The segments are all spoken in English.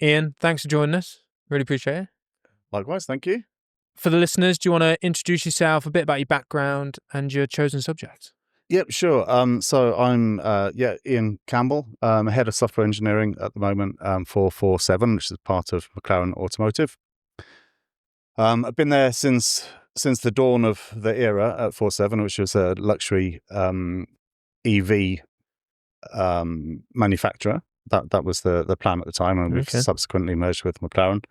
Iain, thanks for joining us. Really appreciate it. Likewise, thank you. For the listeners, do you want to introduce yourself, a bit about your background and your chosen subject? Yep, sure. So I'm Iain Campbell, head of software engineering at the moment for 47, which is part of McLaren Automotive. I've been there since the dawn of the era at 47, which was a luxury EV manufacturer. That was the plan at the time, and we've subsequently merged with McLaren.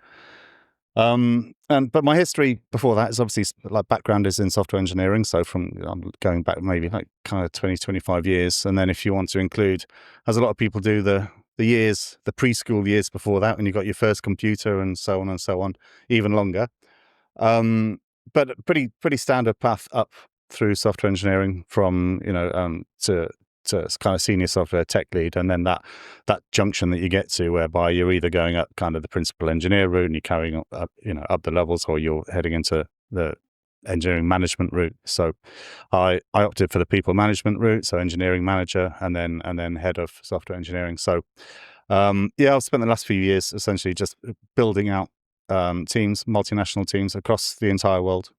But my history before that is obviously background is in software engineering. So I'm going back maybe like kind of 20, 25 years. And then if you want to include, as a lot of people do, the preschool years before that, when you got your first computer and so on, even longer. But pretty standard path up through software engineering from, to kind of senior software tech lead, and then that junction that you get to whereby you're either going up kind of the principal engineer route and you're carrying up the levels, or you're heading into the engineering management route. So I opted for the people management route, so engineering manager and then head of software engineering. So I've spent the last few years essentially just building out teams, multinational teams across the entire world,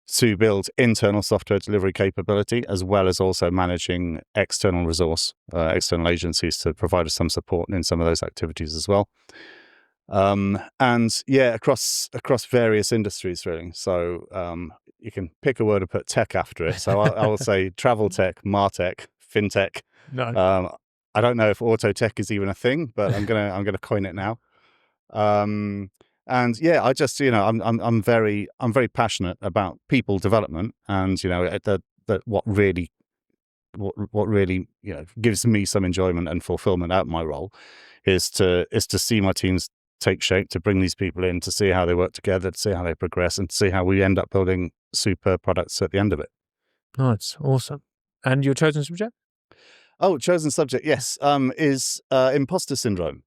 to build internal software delivery capability, as well as also managing external resource, external agencies to provide us some support in some of those activities as well. Across various industries really. So you can pick a word and put tech after it. So I will say travel tech, martech, fintech. No. I don't know if auto tech is even a thing, but I'm gonna coin it now. And yeah, I just, I'm very passionate about people development, and what really gives me some enjoyment and fulfillment out of my role is to see my teams take shape, to bring these people in, to see how they work together, to see how they progress, and to see how we end up building super products at the end of it. Nice, awesome. And your chosen subject? Oh, chosen subject, yes, is Imposter Syndrome.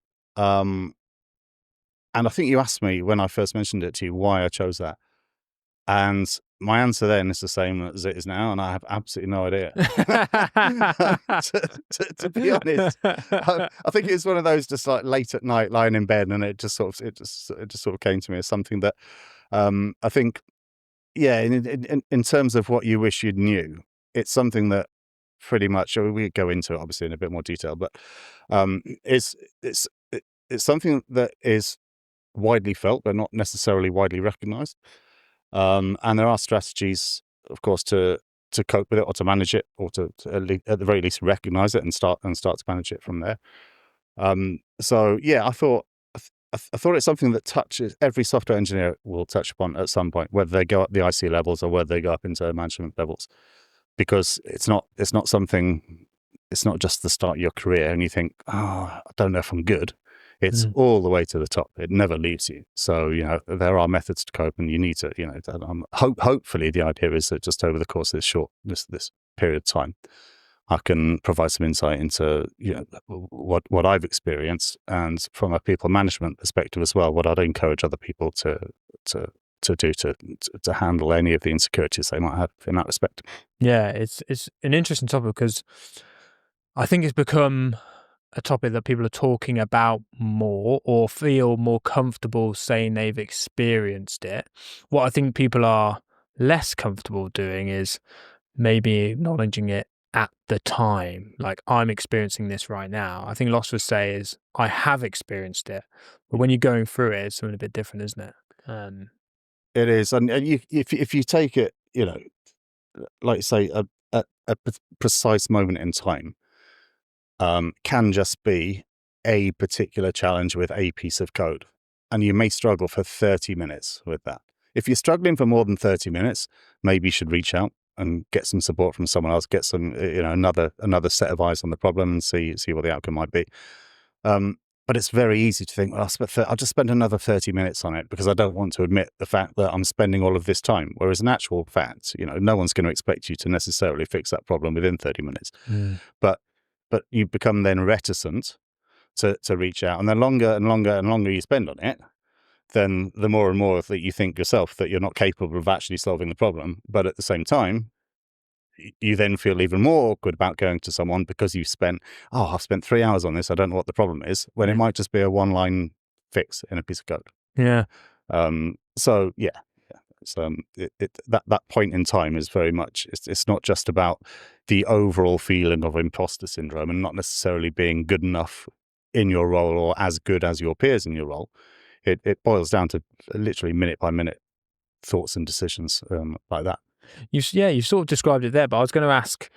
And I think you asked me when I first mentioned it to you why I chose that. And my answer then is the same as it is now, and I have absolutely no idea. to be honest, I think it's one of those just like late at night lying in bed, and it just sort of came to me as something that I think, in terms of what you wish you knew, it's something that pretty much, we go into it obviously in a bit more detail, but it's something that is widely felt but not necessarily widely recognized, and there are strategies, of course, to cope with it, or to manage it, or to at the very least recognize it and start to manage it from there. So yeah, I thought it's something that touches every software engineer will touch upon at some point, whether they go up the IC levels or whether they go up into management levels, because it's not something, it's not just the start of your career and you think, I don't know if I'm good. It's all the way to the top. It never leaves you. So, there are methods to cope, and you need to, hopefully the idea is that just over the course of this period of time, I can provide some insight into, what I've experienced, and from a people management perspective as well, what I'd encourage other people to do to handle any of the insecurities they might have in that respect. Yeah, it's an interesting topic, because I think it's become a topic that people are talking about more, or feel more comfortable saying they've experienced it. What I think people are less comfortable doing is maybe acknowledging it at the time. Like, I'm experiencing this right now. I think lots of us say is, I have experienced it. But when you're going through it, it's something a bit different, isn't it? It is. And if you take it, like you say, a precise moment in time, can just be a particular challenge with a piece of code, and you may struggle for 30 minutes with that. If you're struggling for more than 30 minutes, maybe you should reach out and get some support from someone else, get some, another set of eyes on the problem, and see what the outcome might be. But it's very easy to think, well, I'll just spend another 30 minutes on it because I don't want to admit the fact that I'm spending all of this time. Whereas in actual fact, no one's going to expect you to necessarily fix that problem within 30 minutes. But you become then reticent to reach out. And the longer and longer and longer you spend on it, then the more and more that you think yourself that you're not capable of actually solving the problem. But at the same time, you then feel even more awkward about going to someone because I've spent 3 hours on this. I don't know what the problem is, when it might just be a one-line fix in a piece of code. Yeah. So yeah, it's, that point in time is very much, it's not just about the overall feeling of imposter syndrome and not necessarily being good enough in your role or as good as your peers in your role. It boils down to literally minute by minute thoughts and decisions like that. You sort of described it there, but I was going to ask,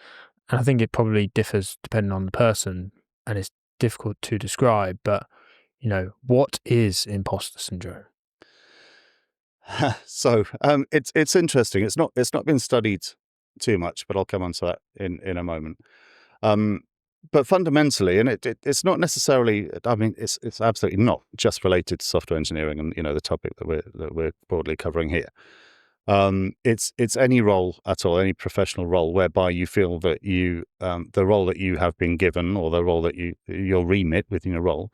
and I think it probably differs depending on the person, and it's difficult to describe, but, what is imposter syndrome? So it's interesting. It's not been studied too much, but I'll come on to that in a moment. But fundamentally, and it's not necessarily, I mean, it's absolutely not just related to software engineering and, the topic that we're broadly covering here. It's any role at all, any professional role whereby you feel that the role that you have been given, or the role that your remit within your role,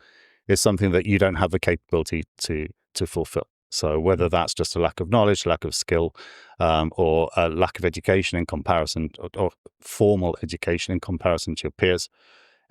is something that you don't have the capability to fulfill. So whether that's just a lack of knowledge, lack of skill, or a lack of education in comparison, or formal education in comparison to your peers,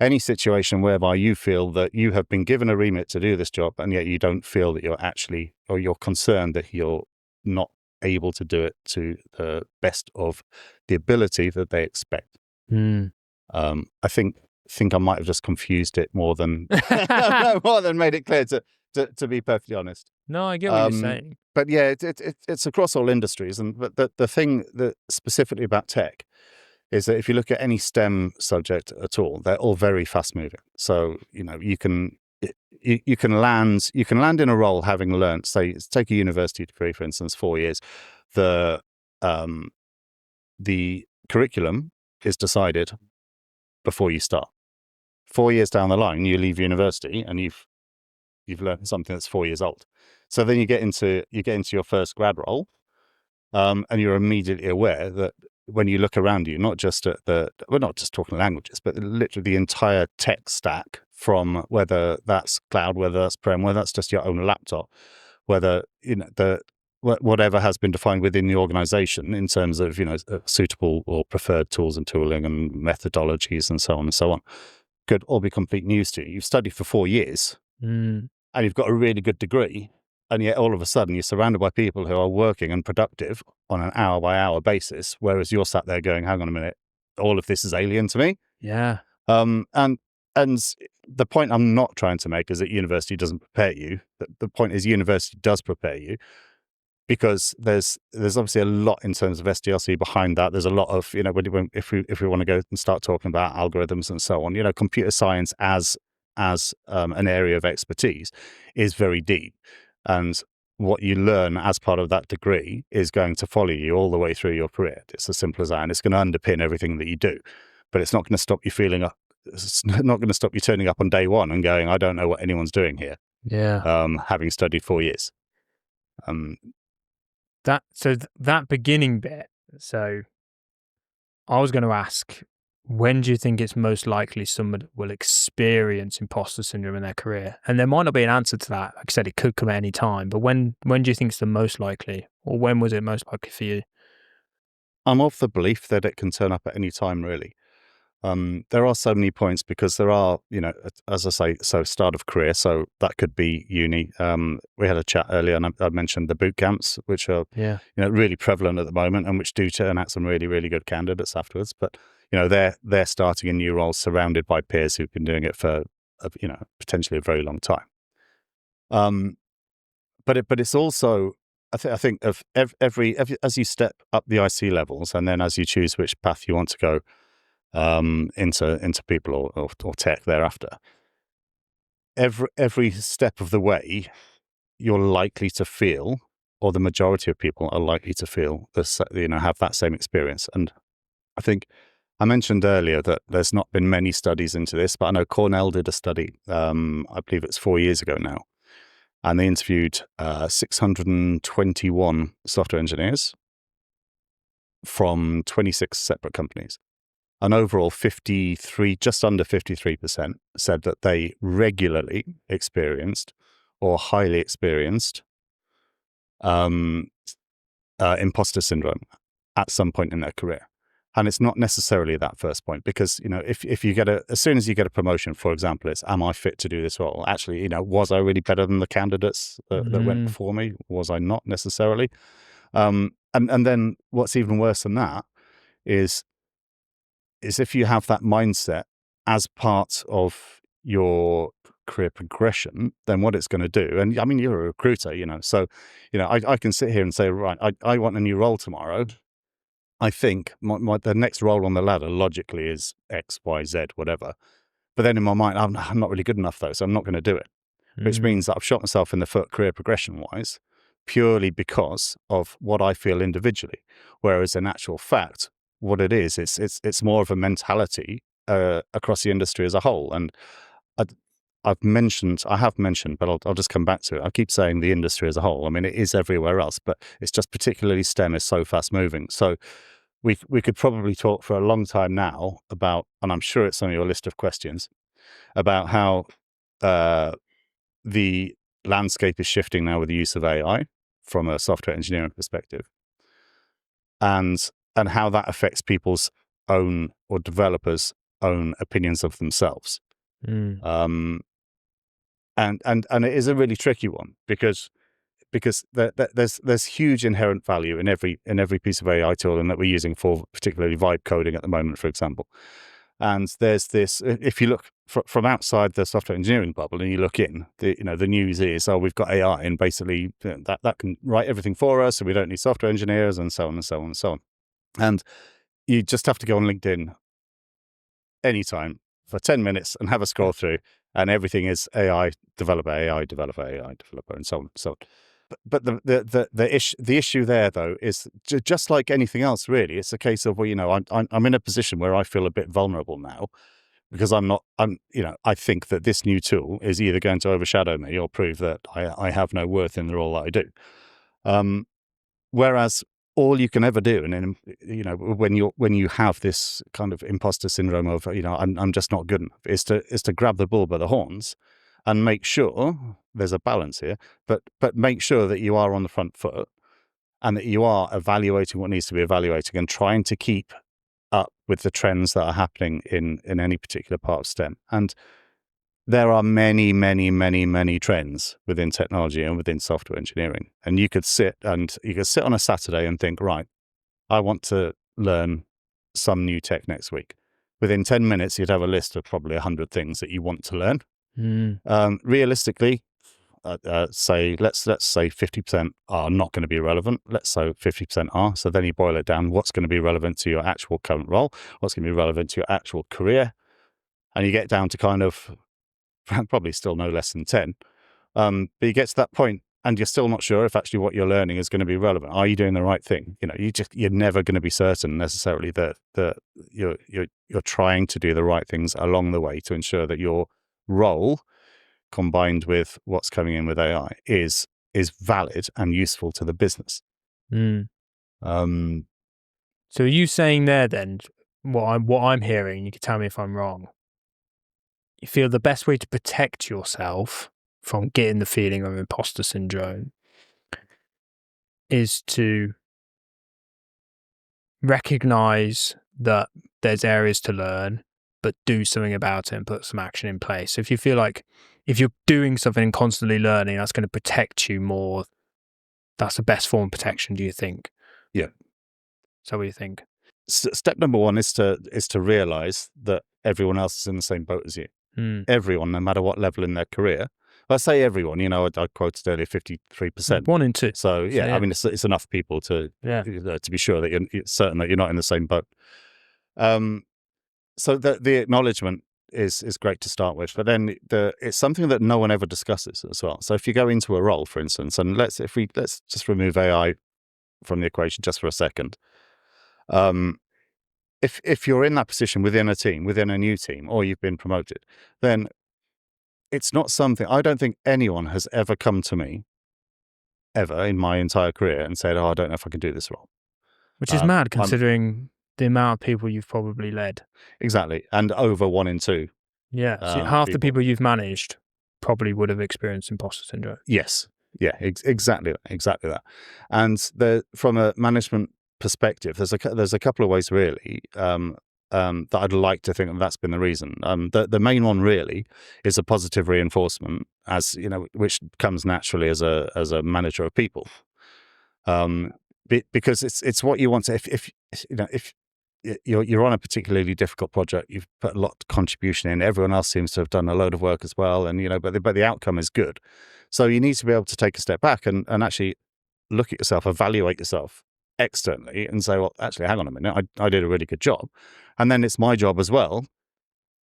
any situation whereby you feel that you have been given a remit to do this job, and yet you don't feel that you're concerned that you're not able to do it to the best of the ability that they expect. I think I might have just confused it more than made it clear, to be perfectly honest. No, I get what you're saying. But yeah, it's across all industries. But the thing that specifically about tech is that if you look at any STEM subject at all, they're all very fast moving. So, you can land in a role having learned, say, take a university degree, for instance, 4 years. The curriculum is decided before you start. 4 years down the line, you leave university and you've learned something that's 4 years old. So then you get into your first grad role, and you're immediately aware that when you look around you, not just at we're not just talking languages, but literally the entire tech stack, from whether that's cloud, whether that's prem, whether that's just your own laptop, whether whatever has been defined within the organization in terms of suitable or preferred tools and tooling and methodologies and so on, could all be complete news to you. You've studied for 4 years, and you've got a really good degree, and yet all of a sudden you're surrounded by people who are working and productive on an hour-by-hour basis, whereas you're sat there going, hang on a minute, all of this is alien to me. Yeah. And the point I'm not trying to make is that university doesn't prepare you. The point is university does prepare you, because there's obviously a lot in terms of SDLC behind that. There's a lot of, if we want to go and start talking about algorithms and so on, computer science as an area of expertise is very deep. And what you learn as part of that degree is going to follow you all the way through your career. It's as simple as that. And it's going to underpin everything that you do. But it's not going to stop you it's not going to stop you turning up on day one and going, I don't know what anyone's doing here. Yeah. Having studied 4 years. That beginning bit. So I was going to ask, when do you think it's most likely someone will experience imposter syndrome in their career? And there might not be an answer to that. Like I said, it could come at any time. But when do you think it's the most likely? Or when was it most likely for you? I'm of the belief that it can turn up at any time, really. There are so many points, because there are, as I say, so start of career. So that could be uni. We had a chat earlier, and I mentioned the boot camps, which are, really prevalent at the moment, and which do turn out some really, really good candidates afterwards. But, they're starting in new roles, surrounded by peers who've been doing it for, potentially a very long time. But it's also, I think of every as you step up the IC levels, and then as you choose which path you want to go into people or tech thereafter, every step of the way, you're likely to feel, or the majority of people are likely to feel, have that same experience. And I think I mentioned earlier that there's not been many studies into this, but I know Cornell did a study, I believe it's 4 years ago now, and they interviewed 621 software engineers from 26 separate companies. And overall, just under 53% said that they regularly experienced or highly experienced imposter syndrome at some point in their career. And it's not necessarily that first point, because, if you get as soon as you get a promotion, for example, it's, am I fit to do this role? Actually, was I really better than the candidates that went before me? Was I not necessarily? And then what's even worse than that is if you have that mindset as part of your career progression, then what it's going to do, and I mean, you're a recruiter, so, I can sit here and say, right, I want a new role tomorrow. I think the next role on the ladder logically is X, Y, Z, whatever. But then in my mind, I'm not really good enough though, so I'm not going to do it. Which means that I've shot myself in the foot career progression wise, purely because of what I feel individually. Whereas in actual fact, what it is, it's more of a mentality across the industry as a whole. And I have mentioned, but I'll just come back to it. I keep saying the industry as a whole. I mean, it is everywhere else, but it's just particularly STEM is so fast moving. So we could probably talk for a long time now about, and I'm sure it's on your list of questions, about how the landscape is shifting now with the use of AI from a software engineering perspective, and how that affects people's own, or developers' own, opinions of themselves. And it is a really tricky one, because there's huge inherent value in every piece of AI tool, and that we're using for particularly vibe coding at the moment, for example. And there's this, if you look from outside the software engineering bubble and you look in, the news is, oh, we've got AI, and basically that can write everything for us, so we don't need software engineers, and so on and so on and so on. And you just have to go on LinkedIn anytime for 10 minutes and have a scroll through, and everything is AI developer, AI developer, AI developer, and so on. So, but the issue there though is just like anything else, really. It's a case of, well, I'm in a position where I feel a bit vulnerable now, because I think that this new tool is either going to overshadow me or prove that I have no worth in the role that I do. Whereas all you can ever do, and then, when you have this kind of imposter syndrome of, I'm just not good enough, is to grab the bull by the horns and make sure there's a balance here, but make sure that you are on the front foot, and that you are evaluating what needs to be evaluating, and trying to keep up with the trends that are happening in any particular part of STEM. And there are many, many, many, many trends within technology and within software engineering. And you could sit on a Saturday and think, right, I want to learn some new tech next week. Within 10 minutes, you'd have a list of probably 100 things that you want to learn. Realistically, let's say 50% are not going to be relevant. Let's say 50% are. So then you boil it down. What's going to be relevant to your actual current role? What's going to be relevant to your actual career? And you get down to kind of probably still no less than 10. But you get to that point and you're still not sure if actually what you're learning is going to be relevant. Are you doing the right thing? You're never going to be certain necessarily that you're trying to do the right things along the way to ensure that your role, combined with what's coming in with AI, is valid and useful to the business. So are you saying there then, what I'm hearing, you can tell me if I'm wrong, you feel the best way to protect yourself from getting the feeling of imposter syndrome is to recognize that there's areas to learn, but do something about it and put some action in place. So if you feel like if you're doing something and constantly learning, that's going to protect you more, that's the best form of protection, do you think? Yeah. So what do you think? Step number one is to realize that everyone else is in the same boat as you. Everyone, no matter what level in their career. I say everyone, I quoted earlier 53%. 1 in 2. So yeah, I mean, it's enough people to be sure that you're certain that you're not in the same boat. So the acknowledgement is great to start with, but then it's something that no one ever discusses as well. So if you go into a role, for instance, and let's just remove AI from the equation just for a second. If you're in that position within a team, within a new team, or you've been promoted, then it's not something, I don't think anyone has ever come to me, ever in my entire career, and said, oh, I don't know if I can do this role. Which is mad, considering the amount of people you've probably led. Exactly. And over 1 in 2. Yeah. So half the people you've managed probably would have experienced imposter syndrome. Yes. Yeah, exactly that. And from a management perspective, there's a couple of ways really that I'd like to think that's been the reason. The main one really is a positive reinforcement, as you know, which comes naturally as a manager of people. Because it's what you want to. If you know, if you're on a particularly difficult project, you've put a lot of contribution in. Everyone else seems to have done a load of work as well, and you know, but the outcome is good. So you need to be able to take a step back and actually look at yourself, evaluate yourself externally, and say, well, actually, hang on a minute, I did a really good job, and then it's my job as well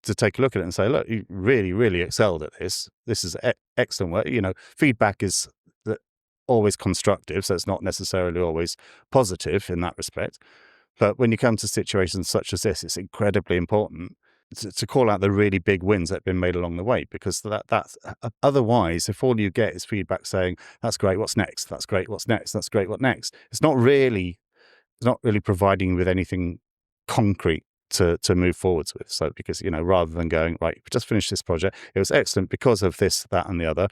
to take a look at it and say, look, you really, really excelled at this. This is excellent work. You know, feedback is always constructive, so it's not necessarily always positive in that respect. But when you come to situations such as this, it's incredibly important to call out the really big wins that have been made along the way, because that's otherwise, if all you get is feedback saying, that's great, what's next? That's great, what's next? That's great, what next? It's not really providing you with anything concrete to move forwards with. So because, you know, rather than going, right, we just finished this project, it was excellent because of this, that, and the other.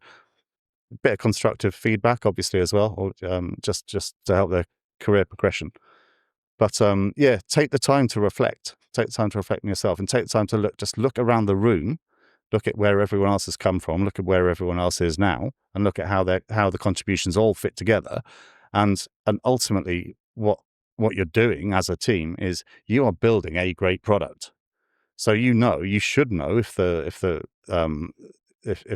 A bit of constructive feedback, obviously, as well, or just to help their career progression. But yeah, take the time to reflect. Take the time to reflect on yourself, and take the time to look around the room, look at where everyone else has come from, look at where everyone else is now, and look at how the contributions all fit together, and ultimately what you're doing as a team is you are building a great product. So you should know if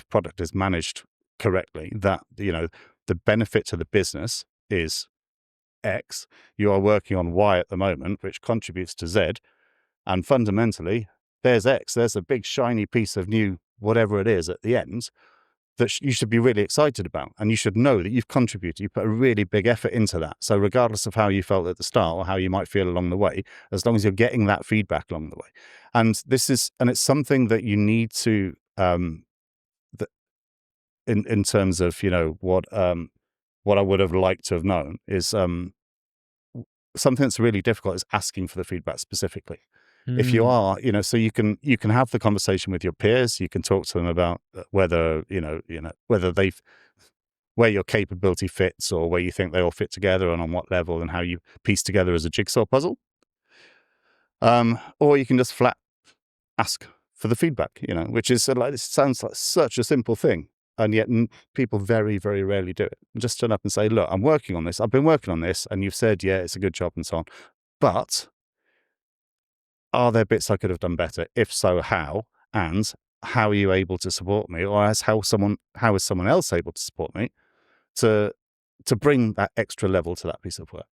product is managed correctly, that you know the benefit to the business is X. You are working on Y at the moment, which contributes to Z, and fundamentally there's X. There's a big shiny piece of new whatever it is at the end that you should be really excited about, and you should know that you've contributed. You put a really big effort into that. So regardless of how you felt at the start or how you might feel along the way, as long as you're getting that feedback along the way, and it's something that you need to in terms of, you know, what I would have liked to have known is something that's really difficult is asking for the feedback specifically. If you are, you know, so you can have the conversation with your peers, you can talk to them about whether, you know, whether where your capability fits or where you think they all fit together and on what level and how you piece together as a jigsaw puzzle. Or you can just flat ask for the feedback, you know, which is like, this sounds like such a simple thing. And yet people very, very rarely do it. Just turn up and say, look, I'm working on this. I've been working on this. And you've said, yeah, it's a good job and so on. But are there bits I could have done better? If so, how? And how are you able to support me? Or how is someone else able to support me to bring that extra level to that piece of work?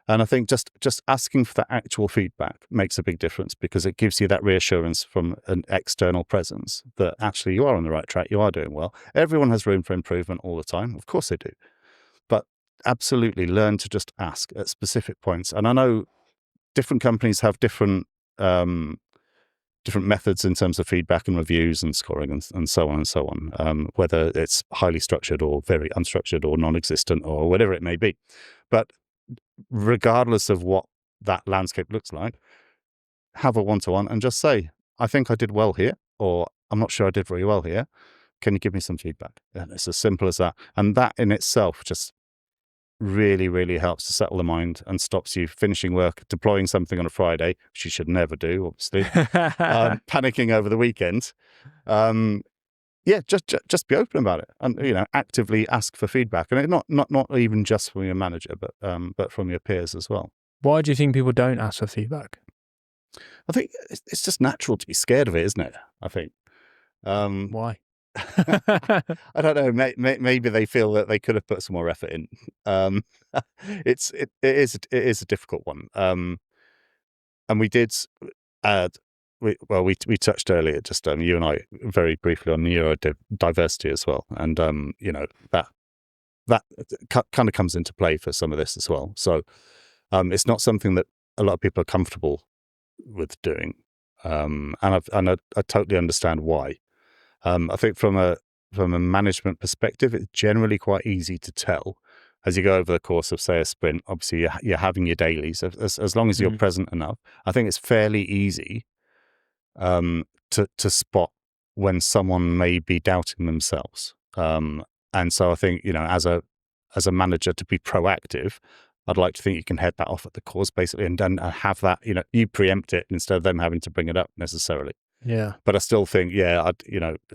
And I think just asking for that actual feedback makes a big difference, because it gives you that reassurance from an external presence that actually you are on the right track, you are doing well. Everyone has room for improvement all the time. Of course they do. But absolutely learn to just ask at specific points. And I know different companies have different methods in terms of feedback and reviews and scoring and so on and so on, whether it's highly structured or very unstructured or non-existent or whatever it may be. But regardless of what that landscape looks like, have a one-to-one and just say, I think I did well here, or I'm not sure I did very well here. Can you give me some feedback? And it's as simple as that. And that in itself just really, really helps to settle the mind and stops you finishing work, deploying something on a Friday, which you should never do, obviously, panicking over the weekend. Yeah, just be open about it, and you know, actively ask for feedback, and not even just from your manager, but from your peers as well. Why do you think people don't ask for feedback? I think it's just natural to be scared of it, isn't it? I think. Why? I don't know. Maybe they feel that they could have put some more effort in. It is a difficult one. And we did. We touched earlier, just you and I, very briefly on neurodiversity as well, and you know, that kind of comes into play for some of this as well. So it's not something that a lot of people are comfortable with doing, and I totally understand why. I think from a management perspective, it's generally quite easy to tell as you go over the course of, say, a sprint. Obviously, you're having your dailies. As long as you're present enough, I think it's fairly easy to spot when someone may be doubting themselves. And so I think, you know, as a manager, to be proactive I'd like to think you can head that off at the course, basically, and then have that, you preempt it instead of them having to bring it up necessarily. Yeah. But I still think,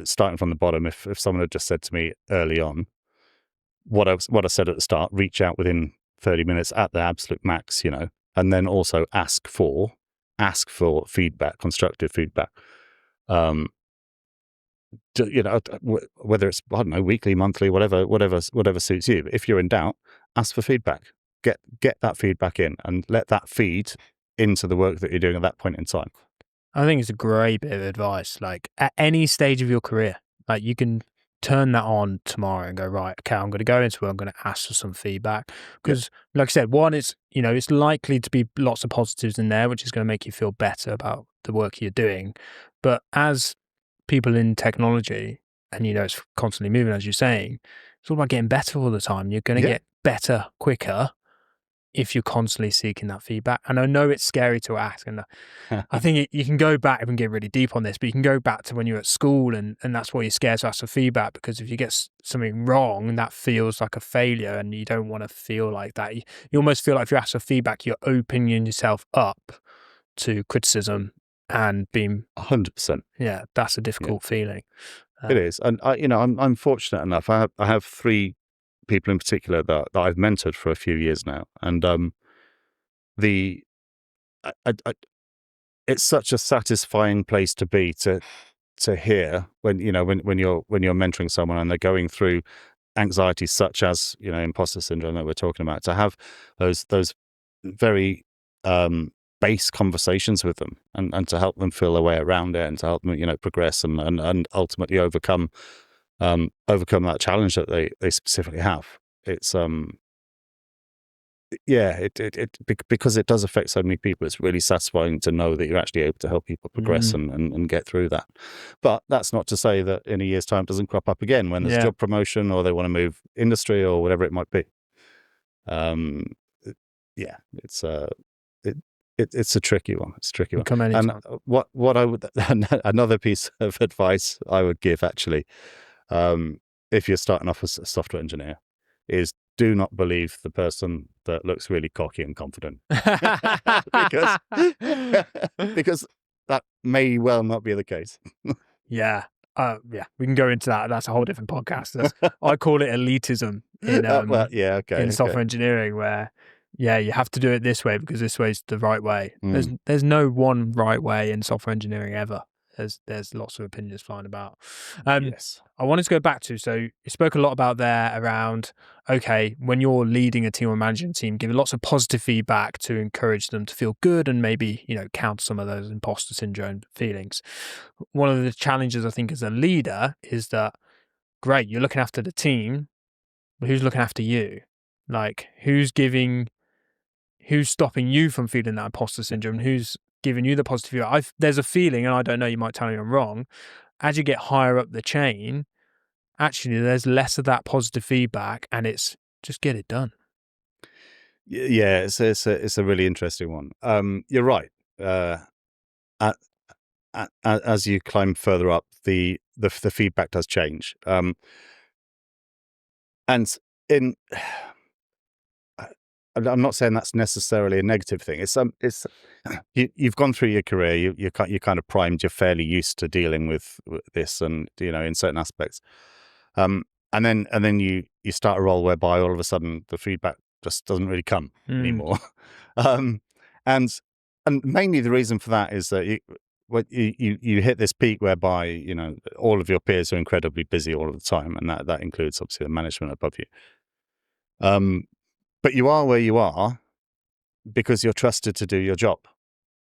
starting from the bottom, if someone had just said to me early on what I said at the start, reach out within 30 minutes at the absolute max, and then also ask for feedback, constructive feedback. Whether it's, I don't know, weekly, monthly, whatever suits you. But if you're in doubt, ask for feedback. Get that feedback in and let that feed into the work that you're doing at that point in time. I think it's a great bit of advice. Like at any stage of your career, like you can turn that on tomorrow and go, right, okay, I'm going to go into it. I'm going to ask for some feedback because, like I said, one, it's likely to be lots of positives in there, which is going to make you feel better about the work you're doing. But as people in technology, and it's constantly moving, as you're saying, it's all about getting better all the time. You're going to get better quicker if you're constantly seeking that feedback. And I know it's scary to ask, and I think you can go back and get really deep on this, but you can go back to when you're at school, and that's why you're scared to ask for feedback, because if you get something wrong, that feels like a failure, and you don't want to feel like that. You almost feel like if you ask for feedback, you're opening yourself up to criticism and being 100%. Yeah, that's a difficult feeling. It is, and I'm fortunate enough. I have 3 people in particular that I've mentored for a few years now, and it's such a satisfying place to be to hear when when you're mentoring someone and they're going through anxiety such as imposter syndrome that we're talking about, to have those very base conversations with them and to help them feel their way around it and to help them progress and ultimately overcome that challenge that they specifically have. It's because it does affect so many people. It's really satisfying to know that you're actually able to help people progress and get through that. But that's not to say that in a year's time it doesn't crop up again when there's job promotion or they want to move industry or whatever it might be. It's a tricky one. It's a tricky one. And what I would another piece of advice I would give actually, if you're starting off as a software engineer, is do not believe the person that looks really cocky and confident, because that may well not be the case. Yeah, we can go into that. That's a whole different podcast. I call it elitism in software engineering, where you have to do it this way because this way is the right way. There's no one right way in software engineering ever. There's lots of opinions flying about. Yes. I wanted to go back to, so you spoke a lot about there around, okay, when you're leading a team or managing a team, give lots of positive feedback to encourage them to feel good and maybe, counter some of those imposter syndrome feelings. One of the challenges I think as a leader is that, great, you're looking after the team, but who's looking after you? Like, who's stopping you from feeling that imposter syndrome? Who's giving you the positive feedback? There's a feeling, and I don't know, you might tell me I'm wrong, as you get higher up the chain, actually there's less of that positive feedback, and it's just get it done. Yeah, it's a really interesting one. You're right. As you climb further up, the feedback does change. And I'm not saying that's necessarily a negative thing. It's you've gone through your career, you're kind of primed, you're fairly used to dealing with this, and in certain aspects. And then you start a role whereby all of a sudden the feedback just doesn't really come anymore. And mainly the reason for that is that you hit this peak whereby all of your peers are incredibly busy all of the time, and that includes obviously the management above you. But you are where you are because you're trusted to do your job.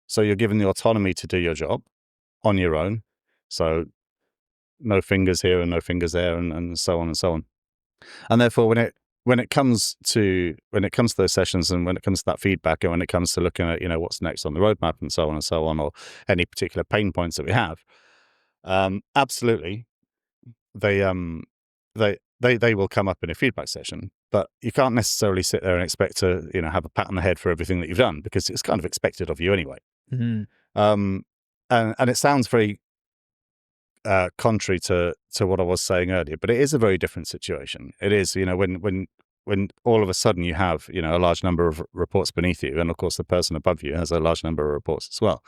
So you're given the autonomy to do your job on your own. So no fingers here and no fingers there, and so on and so on. And therefore, when it comes to those sessions, and when it comes to that feedback, and when it comes to looking at what's next on the roadmap and so on, or any particular pain points that we have, absolutely, they will come up in a feedback session. But you can't necessarily sit there and expect to have a pat on the head for everything that you've done, because it's kind of expected of you anyway. And it sounds very contrary to what I was saying earlier, but it is a very different situation. It is, when when all of a sudden you have, you know, a large number of reports beneath you, and of course the person above you has a large number of reports as well.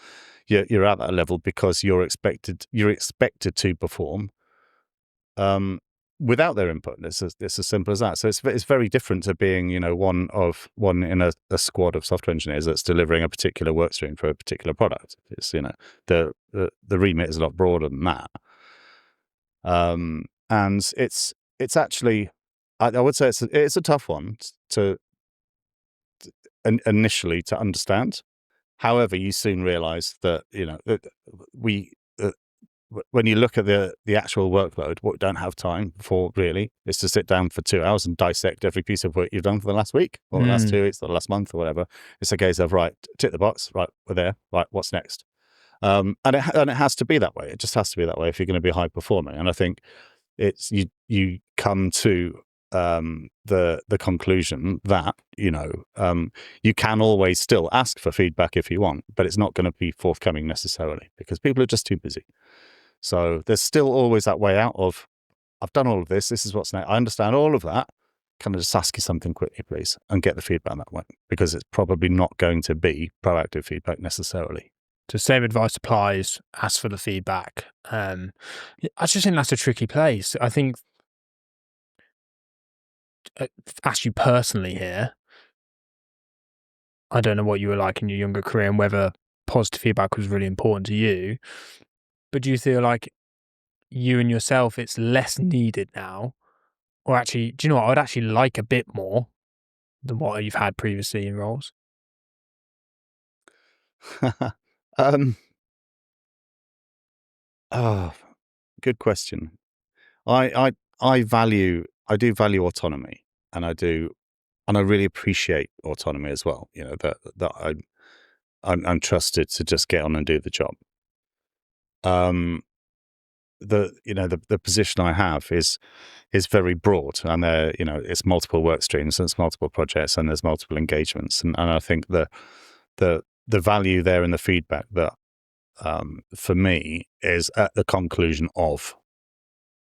You're at that level because you're expected to perform without their input. It's as simple as that. So it's very different to being, you know, one in a squad of software engineers that's delivering a particular work stream for a particular product. It's, you know, the remit is a lot broader than that. And it's actually, I would say it's a tough one to initially to understand. However, you soon realise that, you know, when you look at the actual workload, what we don't have time for really is to sit down for 2 hours and dissect every piece of work you've done for the last week or the last 2 weeks or the last month or whatever. It's a case of, right, tick the box, right, we're there, right, what's next? And it has to be that way. It just has to be that way if you're going to be high performing. And I think it's you come to the conclusion that, you know, you can always still ask for feedback if you want, but it's not going to be forthcoming necessarily because people are just too busy. So there's still always that way out of, I've done all of this is what's next, I understand all of that, can I just ask you something quickly please, and get the feedback that way, because it's probably not going to be proactive feedback necessarily. So same advice applies, ask for the feedback. I just think that's a tricky place. I think, ask you personally here, I don't know what you were like in your younger career and whether positive feedback was really important to you, but do you feel like you and yourself, it's less needed now? Or actually, do you know what, I'd actually like a bit more than what you've had previously in roles? Oh, good question. I do value autonomy, and I really appreciate autonomy as well. You know, that I'm trusted to just get on and do the job. The position I have is very broad, and there, you know, it's multiple work streams, and it's multiple projects, and there's multiple engagements, and I think the value there in the feedback that for me is at the conclusion of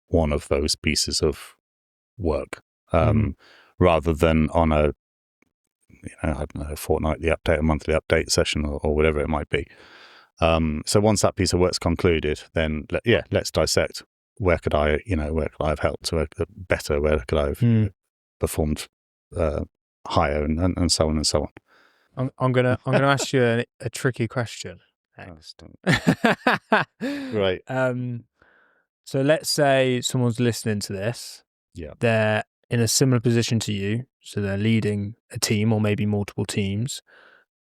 one of those pieces of work, rather than on a, you know, I don't know, a fortnightly update, a monthly update session, or whatever it might be. So once that piece of work's concluded, then let's dissect where could I have helped better, where could I have performed higher, and so on and so on. I'm gonna ask you a tricky question next. Right. So let's say someone's listening to this. Yeah. They're in a similar position to you, so they're leading a team or maybe multiple teams,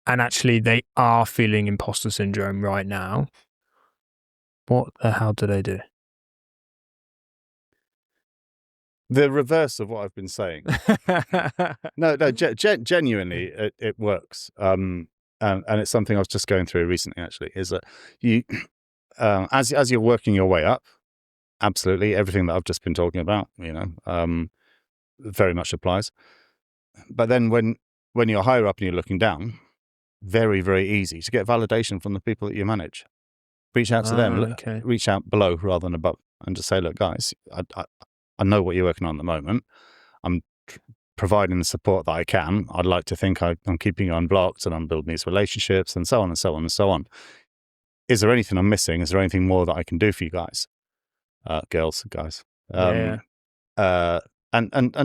and actually they are feeling imposter syndrome right now. What the hell do they do? The reverse of what I've been saying. No, genuinely, it works. And it's something I was just going through recently, actually, is that you, as you're working your way up, absolutely everything that I've just been talking about, you know, very much applies. But then when you're higher up and you're looking down, very, very easy to get validation from the people that you manage. Reach out to them, reach out below rather than above, and just say, look, guys, I know what you're working on at the moment. I'm providing the support that I can. I'd like to think I'm keeping you unblocked, and I'm building these relationships, and so on and so on and so on. Is there anything I'm missing? Is there anything more that I can do for you guys, girls, guys? And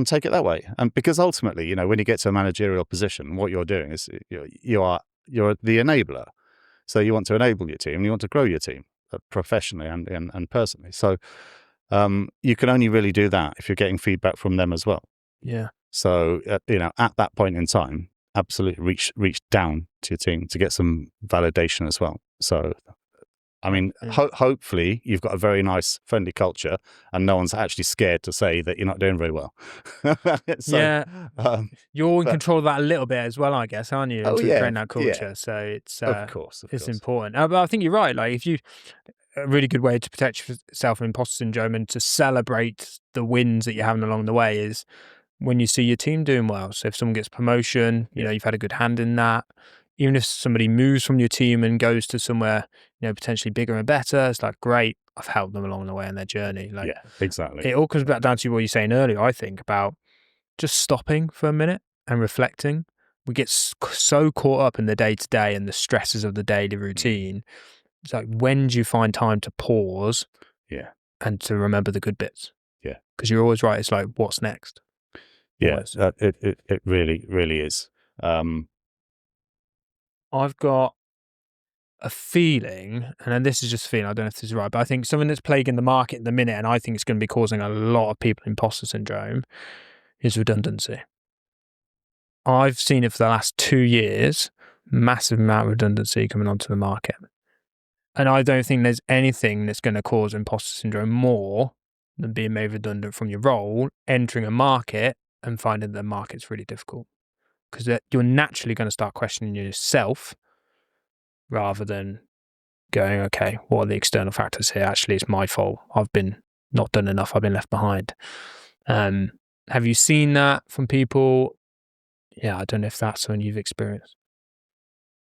take it that way. And because ultimately, you know, when you get to a managerial position, what you're doing is you're the enabler. So you want to enable your team, and you want to grow your team professionally and personally. So you can only really do that if you're getting feedback from them as well. Yeah. So you know, at that point in time, absolutely reach down to your team to get some validation as well. So, I mean, hopefully you've got a very nice, friendly culture, and no one's actually scared to say that you're not doing very well. So, yeah, you're in control of that a little bit as well, I guess, aren't you? To create that culture. Yeah. So it's of course, it's important. But I think you're right. Like, if you, a really good way to protect yourself from imposter syndrome and to celebrate the wins that you're having along the way is when you see your team doing well. So if someone gets promotion, you know, you've had a good hand in that. Even if somebody moves from your team and goes to somewhere, you know, potentially bigger and better, it's like, great, I've helped them along the way on their journey. Like, yeah, exactly. It all comes back down to what you're saying earlier, I think, about just stopping for a minute and reflecting. We get so caught up in the day-to-day and the stresses of the daily routine. It's like, when do you find time to pause and to remember the good bits? Yeah. Because you're always right. It's like, what's next? Yeah, it really, really is. I've got a feeling, and then this is just a feeling, I don't know if this is right, but I think something that's plaguing the market at the minute, and I think it's going to be causing a lot of people imposter syndrome, is redundancy. I've seen it for the last 2 years, massive amount of redundancy coming onto the market. And I don't think there's anything that's going to cause imposter syndrome more than being made redundant from your role, entering a market and finding the market's really difficult. Because you're naturally going to start questioning yourself rather than going, okay, what are the external factors here? Actually, it's my fault. I've been not done enough. I've been left behind. Have you seen that from people? Yeah, I don't know if that's something you've experienced.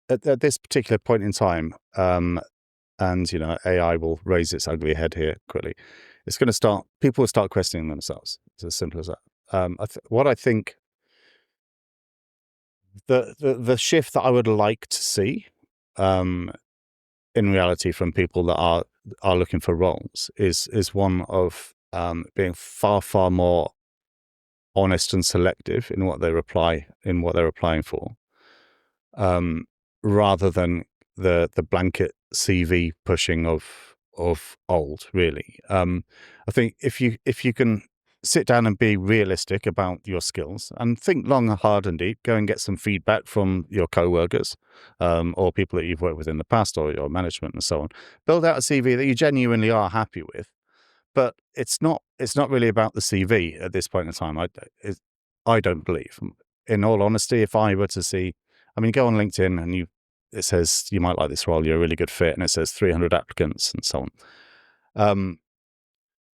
At this particular point in time, and AI will raise its ugly head here quickly. It's going to start. People will start questioning themselves. It's as simple as that. What I think, the shift that I would like to see, in reality, from people that are looking for roles, is one of being far more honest and selective in what they're applying for, rather than the blanket CV pushing of old. Really, I think if you can sit down and be realistic about your skills and think long and hard and deep, go and get some feedback from your co-workers, or people that you've worked with in the past, or your management and so on. Build out a CV that you genuinely are happy with. But it's not really about the CV at this point in time. I don't believe. In all honesty, if I were to see, go on LinkedIn and it says you might like this role, you're a really good fit, and it says 300 applicants and so on.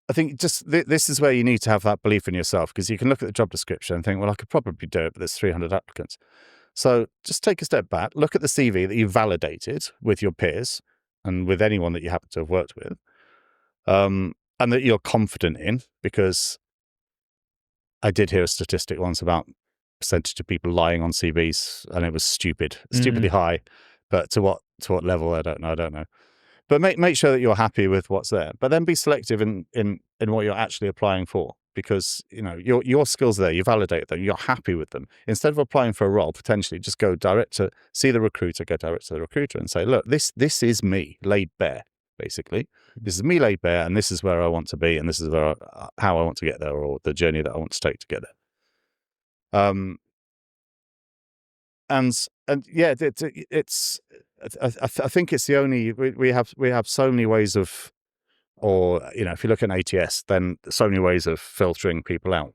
I think just this is where you need to have that belief in yourself, because you can look at the job description and think, well, I could probably do it, but there's 300 applicants. So just take a step back, look at the CV that you validated with your peers and with anyone that you happen to have worked with. And that you're confident in, because I did hear a statistic once about percentage of people lying on CVs, and it was stupidly high. But to what level, I don't know. But make sure that you're happy with what's there. But then be selective in what you're actually applying for, because your skills are there, you validate them, you're happy with them. Instead of applying for a role, potentially just go direct to the recruiter and say, look, this is me laid bare. Basically, this is me laid bare, and this is where I want to be, and this is how I want to get there, or the journey that I want to take to get there. And yeah, it's. I think it's the only we have so many ways of, or if you look at an ATS, then so many ways of filtering people out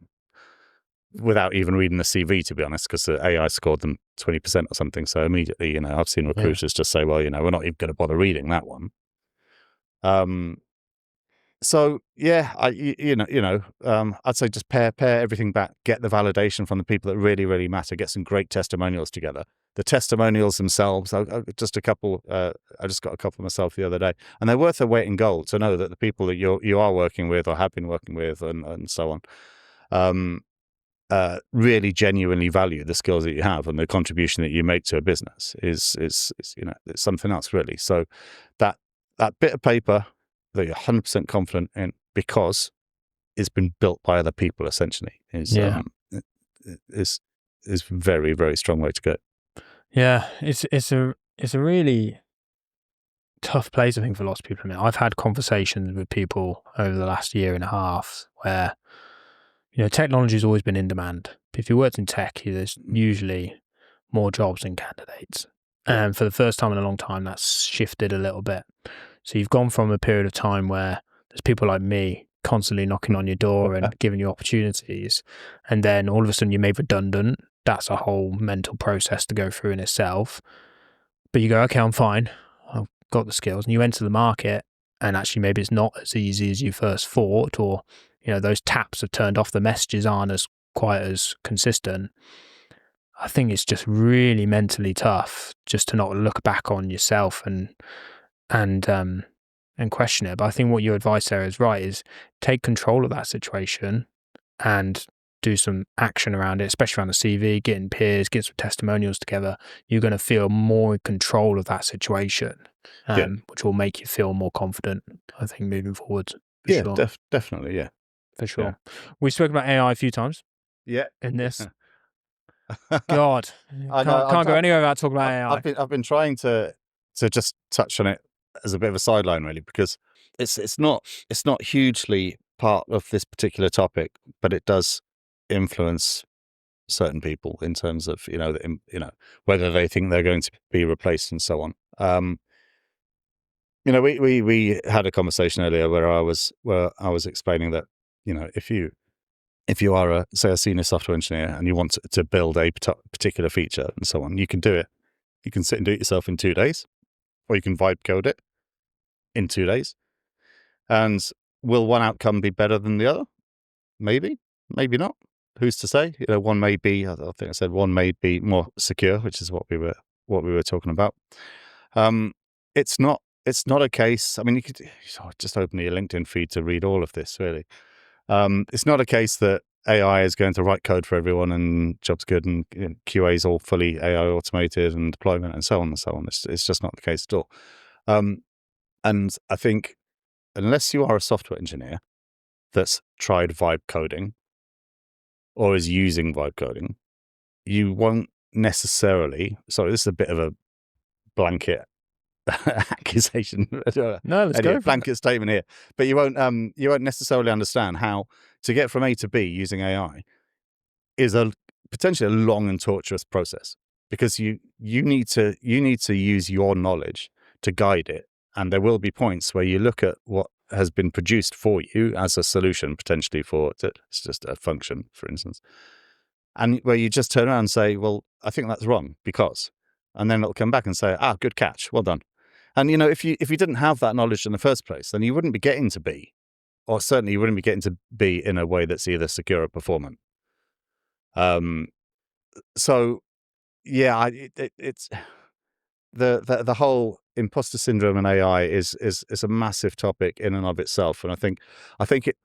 without even reading the CV, to be honest, because the AI scored them 20% or something. So immediately, I've seen recruiters just say, well, we're not even going to bother reading that one. So yeah, I'd say just pare everything back, get the validation from the people that really, really matter, get some great testimonials together. The testimonials themselves, I just got a couple myself the other day, and they're worth their weight in gold to know that the people that you are working with or have been working with and so on, really genuinely value the skills that you have, and the contribution that you make to a business is it's something else, really. So that bit of paper that you're 100% confident in, because it's been built by other people, essentially, is very, very strong way to go. Yeah, it's a really tough place, I think, for lots of people. I've had conversations with people over the last year and a half where technology's always been in demand. If you worked in tech, there's usually more jobs than candidates. And for the first time in a long time, that's shifted a little bit. So you've gone from a period of time where there's people like me constantly knocking on your door and giving you opportunities, and then all of a sudden you're made redundant. That's a whole mental process to go through in itself. But you go, okay, I'm fine. I've got the skills. And you enter the market, and actually maybe it's not as easy as you first thought, or those taps have turned off, the messages aren't as quite as consistent. I think it's just really mentally tough just to not look back on yourself and question it. But I think what your advice there is right, is take control of that situation and do some action around it, especially around the CV, getting peers, getting some testimonials together, you're going to feel more in control of that situation, which will make you feel more confident, I think, moving forward. For sure. Definitely, yeah. For sure. We've spoken about AI a few times. Yeah. In this. God, I know, can't go anywhere without talking about AI. I've been trying to just touch on it as a bit of a sideline, really, because it's not hugely part of this particular topic, but it does influence certain people in terms of whether they think they're going to be replaced and so on. We had a conversation earlier where I was explaining that if you are a senior software engineer and you want to build a particular feature and so on, you can do it. You can sit and do it yourself in 2 days, or you can vibe code it in 2 days. And will one outcome be better than the other? Maybe, maybe not. Who's to say? One may be. I think I said one may be more secure, which is what we were talking about. It's not a case. I mean, you could just open your LinkedIn feed to read all of this. Really, it's not a case that AI is going to write code for everyone and job's good and QA is all fully AI automated and deployment and so on and so on. It's just not the case at all. And I think unless you are a software engineer that's tried vibe coding or is using vibe coding, you won't necessarily. Sorry, this is a bit of a blanket accusation. No, let's go. Blanket statement here, but you won't necessarily understand how to get from A to B using AI is potentially a long and torturous process, because you need to use your knowledge to guide it, and there will be points where you look at what has been produced for you as a solution, potentially for it's just a function, for instance, and where you just turn around and say, well, I think that's wrong because, and then it'll come back and say, good catch, well done. And if you didn't have that knowledge in the first place, then you wouldn't be getting to B, or certainly you wouldn't be getting to B in a way that's either secure or performant. So yeah, it's the whole imposter syndrome and AI is a massive topic in and of itself, and I think it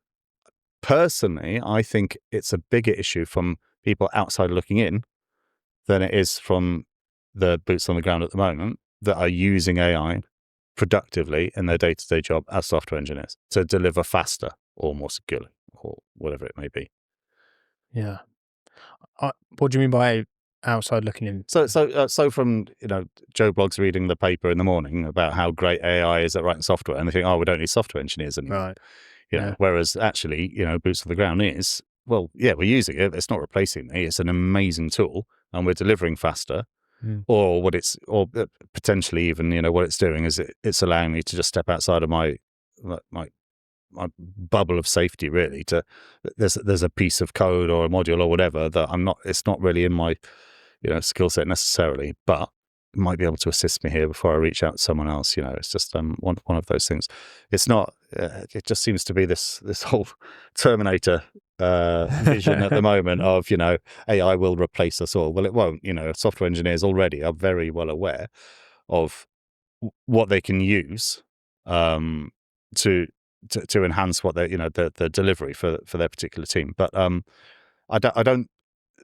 personally, I think it's a bigger issue from people outside looking in than it is from the boots on the ground at the moment that are using AI productively in their day-to-day job as software engineers to deliver faster or more securely or whatever it may be. Yeah. What do you mean by outside looking in? So from Joe Bloggs reading the paper in the morning about how great AI is at writing software, and they think, we don't need software engineers anymore. Right. Whereas actually, boots on the ground is, well, yeah, we're using it. It's not replacing me. It's an amazing tool, and we're delivering faster. Or potentially even, what it's doing is it's allowing me to just step outside of my bubble of safety, really. There's a piece of code or a module or whatever that it's not really in my skill set necessarily, but it might be able to assist me here before I reach out to someone else. It's just one of those things. It's not. It just seems to be this whole Terminator vision at the moment of AI will replace us all. Well, it won't. Software engineers already are very well aware of what they can use to enhance what they the delivery for their particular team. But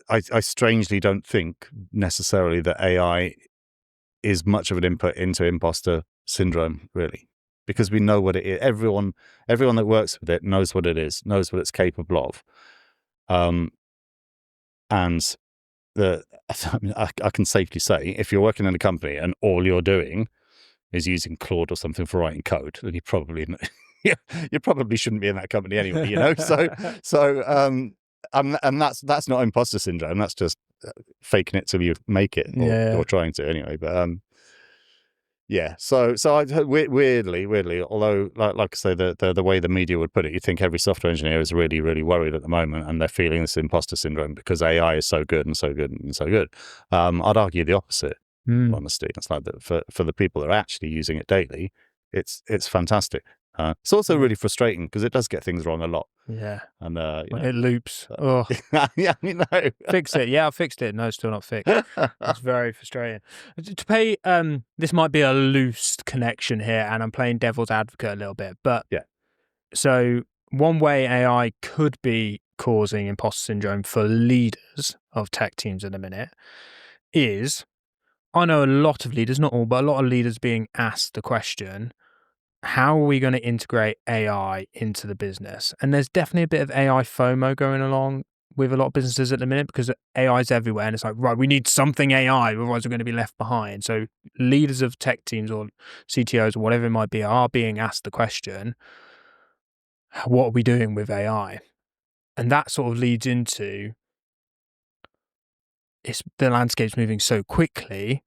I strangely don't think necessarily that AI is much of an input into imposter syndrome, really, because we know what it is. Everyone that works with it knows what it is, knows what it's capable of. And I can safely say, if you're working in a company and all you're doing is using Claude or something for writing code, then you probably shouldn't be in that company anyway. And that's not imposter syndrome. That's just faking it till you make it, or trying to anyway. But yeah. So weirdly, although like I say, the way the media would put it, you think every software engineer is really, really worried at the moment, and they're feeling this imposter syndrome because AI is so good and so good and so good. I'd argue the opposite. Honesty, it's like that for the people that are actually using it daily, it's fantastic. It's also really frustrating because it does get things wrong a lot. Yeah. And when it loops. Yeah, Fix it. Yeah, I fixed it. No, still not fixed. It's very frustrating. To pay this might be a loose connection here, and I'm playing devil's advocate a little bit, but yeah. So one way AI could be causing imposter syndrome for leaders of tech teams at the minute is, I know a lot of leaders, not all, but a lot of leaders being asked the question, how are we going to integrate AI into the business? And there's definitely a bit of AI FOMO going along with a lot of businesses at the minute because AI is everywhere. And it's like, right, we need something AI, otherwise we're going to be left behind. So leaders of tech teams or CTOs or whatever it might be are being asked the question, what are we doing with AI? And that sort of leads into the landscape's moving so quickly.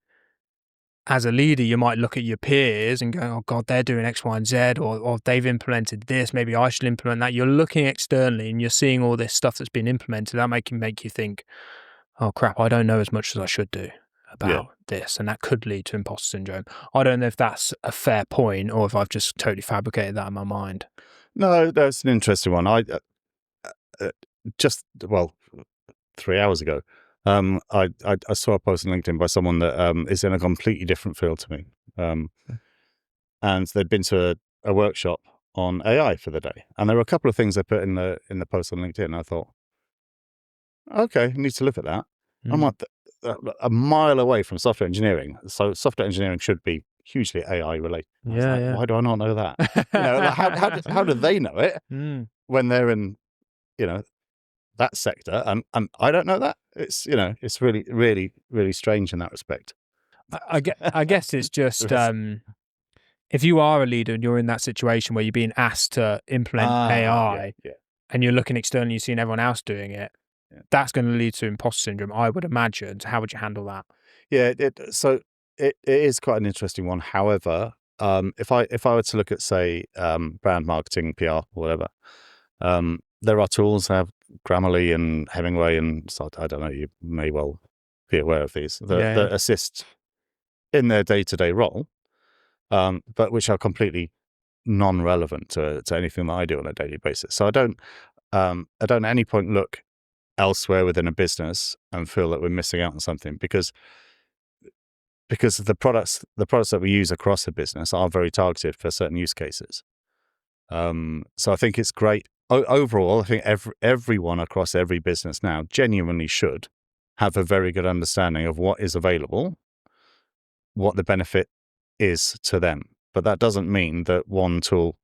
As a leader, you might look at your peers and go, oh God, they're doing X, Y, and Z, or they've implemented this, maybe I should implement that. You're looking externally and you're seeing all this stuff that's been implemented. That make you think, oh crap, I don't know as much as I should do about this. And that could lead to imposter syndrome. I don't know if that's a fair point or if I've just totally fabricated that in my mind. No, that's an interesting one. I just, well, 3 hours ago, I saw a post on LinkedIn by someone that is in a completely different field to me. And they'd been to a workshop on AI for the day. And there were a couple of things they put in the post on LinkedIn. And I thought, okay, I need to look at that. I'm like a mile away from software engineering. So software engineering should be hugely AI related. Why do I not know that? How do they know it when they're in, that sector? And I don't know that. It's, it's really, really, really strange in that respect. I guess it's just if you are a leader and you're in that situation where you're being asked to implement AI and you're looking externally, you're seeing everyone else doing it, that's going to lead to imposter syndrome, I would imagine. So how would you handle that? Yeah, so it is quite an interesting one. However, if I were to look at, say, brand marketing, PR, or whatever, there are tools. I have Grammarly and Hemingway, and so I don't know, you may well be aware of these that assist in their day-to-day role, but which are completely non-relevant to anything that I do on a daily basis. So I don't at any point look elsewhere within a business and feel that we're missing out on something because the products that we use across the business are very targeted for certain use cases. So I think it's great. Overall, I think everyone across every business now genuinely should have a very good understanding of what is available, what the benefit is to them. But that doesn't mean that one tool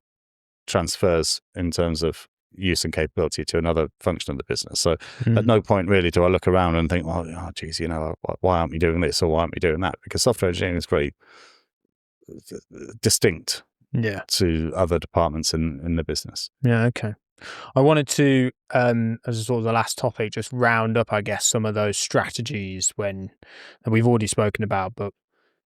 transfers in terms of use and capability to another function of the business. So at no point really do I look around and think, well, oh, geez, why aren't we doing this or why aren't we doing that? Because software engineering is very distinct to other departments in the business. Yeah, okay. I wanted to, as sort of the last topic, just round up, I guess, some of those strategies that we've already spoken about, but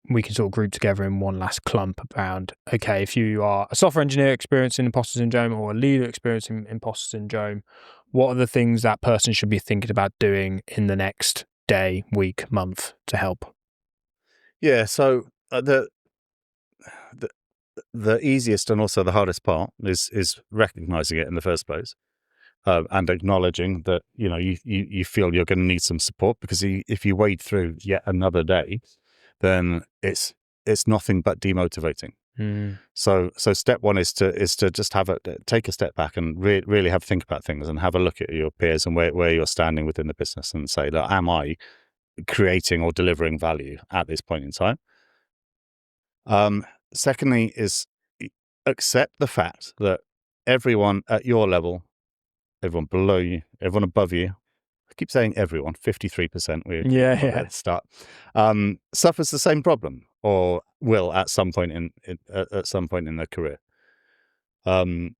we can sort of group together in one last clump around, okay, if you are a software engineer experiencing imposter syndrome or a leader experiencing imposter syndrome, what are the things that person should be thinking about doing in the next day, week, month to help? Yeah, so the easiest and also the hardest part is recognizing it in the first place, and acknowledging that you feel you're going to need some support, because if you wade through yet another day, then it's nothing but demotivating. So step one is to just take a step back and really have a think about things and have a look at your peers and where you're standing within the business and say, that am I creating or delivering value at this point in time? Secondly is accept the fact that everyone at your level, everyone below you, everyone above you, I keep saying everyone, 53%, at the start, suffers the same problem or will at some point in their career.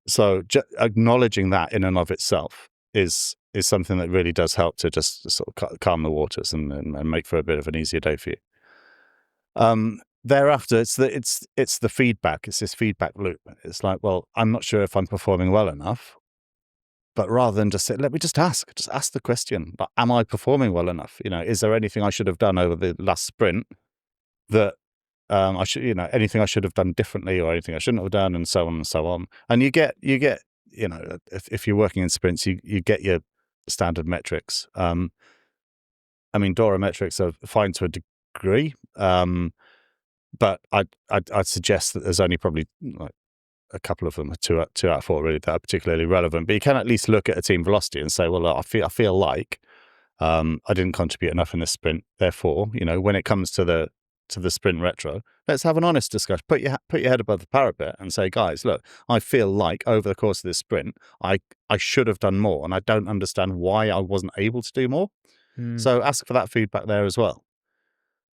So acknowledging that in and of itself is something that really does help to just sort of calm the waters and make for a bit of an easier day for you. Thereafter, it's the feedback. It's this feedback loop. It's like, well, I'm not sure if I'm performing well enough, but rather than just say, let me just ask the question. But am I performing well enough? Is there anything I should have done over the last sprint that I should, anything I should have done differently or anything I shouldn't have done, and so on and so on. And you get, if you're working in sprints, you get your standard metrics. I mean, DORA metrics are fine to a degree. But I'd suggest that there's only probably like a couple of them, two out of four really, that are particularly relevant. But you can at least look at a team velocity and say, well, look, I feel like I didn't contribute enough in this sprint. Therefore, when it comes to the sprint retro, let's have an honest discussion. Put your head above the parapet and say, guys, look, I feel like over the course of this sprint, I should have done more, and I don't understand why I wasn't able to do more. So ask for that feedback there as well.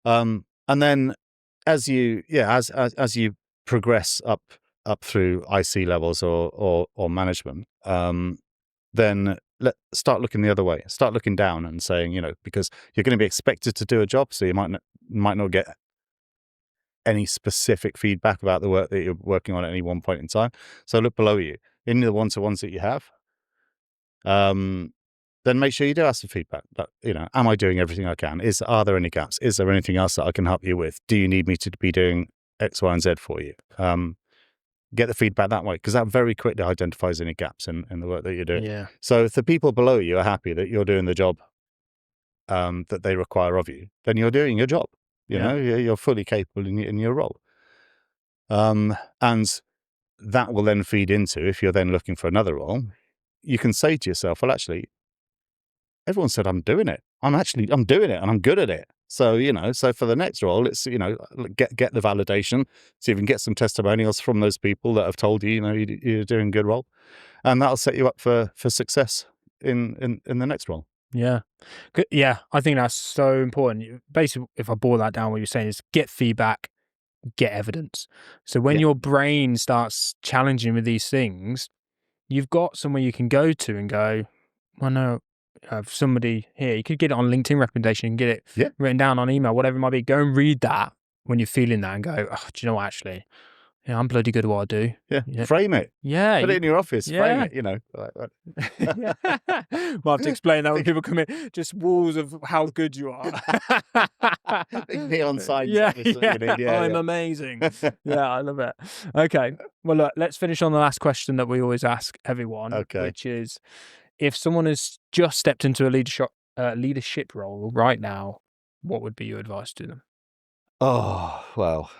And then as you progress up through IC levels or management, then start looking the other way. Start looking down and saying, because you're going to be expected to do a job, so you might not get any specific feedback about the work that you're working on at any one point in time. So look below you in the one-to-ones that you have. Then make sure you do ask for feedback. But, am I doing everything I can? Are there any gaps? Is there anything else that I can help you with? Do you need me to be doing X, Y, and Z for you? Get the feedback that way, because that very quickly identifies any gaps in the work that you're doing. Yeah. So if the people below you are happy that you're doing the job that they require of you, then you're doing your job. You're fully capable in your role. And that will then feed into, if you're then looking for another role, you can say to yourself, well, actually, everyone said I'm doing it. I'm doing it and I'm good at it. So, so for the next role, it's, get the validation. So you can get some testimonials from those people that have told you, you're doing a good role. And that'll set you up for success in the next role. Yeah. Yeah. I think that's so important. Basically, if I boil that down, what you're saying is get feedback, get evidence. So when your brain starts challenging with these things, you've got somewhere you can go to and go, well, no, somebody here, you could get it on LinkedIn recommendation, get it written down on email, whatever it might be. Go and read that when you're feeling that and go, oh, do you know what, actually, I'm bloody good at what I do. Yeah. Frame it. Yeah. Put it in your office. Frame it, We'll have to explain that when people come in. Just walls of how good you are. Neon signs. Yeah. I'm amazing. Yeah, I love it. Okay. Well, look, let's finish on the last question that we always ask everyone, which is, if someone has just stepped into a leadership role right now, what would be your advice to them? Oh, well,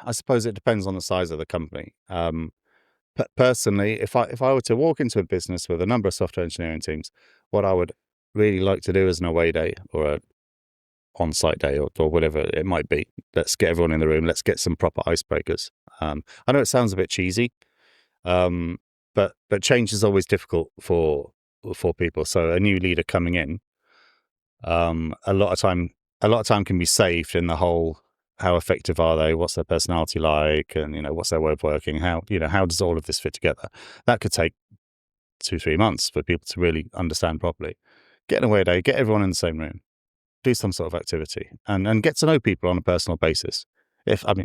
I suppose it depends on the size of the company. Personally, if I were to walk into a business with a number of software engineering teams, what I would really like to do is an away day or an on-site day or whatever it might be. Let's get everyone in the room. Let's get some proper icebreakers. I know it sounds a bit cheesy, but change is always difficult for people. So a new leader coming in, a lot of time can be saved in the whole, how effective are they? What's their personality like? And, what's their way of working? How does all of this fit together? That could take 2-3 months for people to really understand properly. Get an away day, get everyone in the same room, do some sort of activity and get to know people on a personal basis. If you're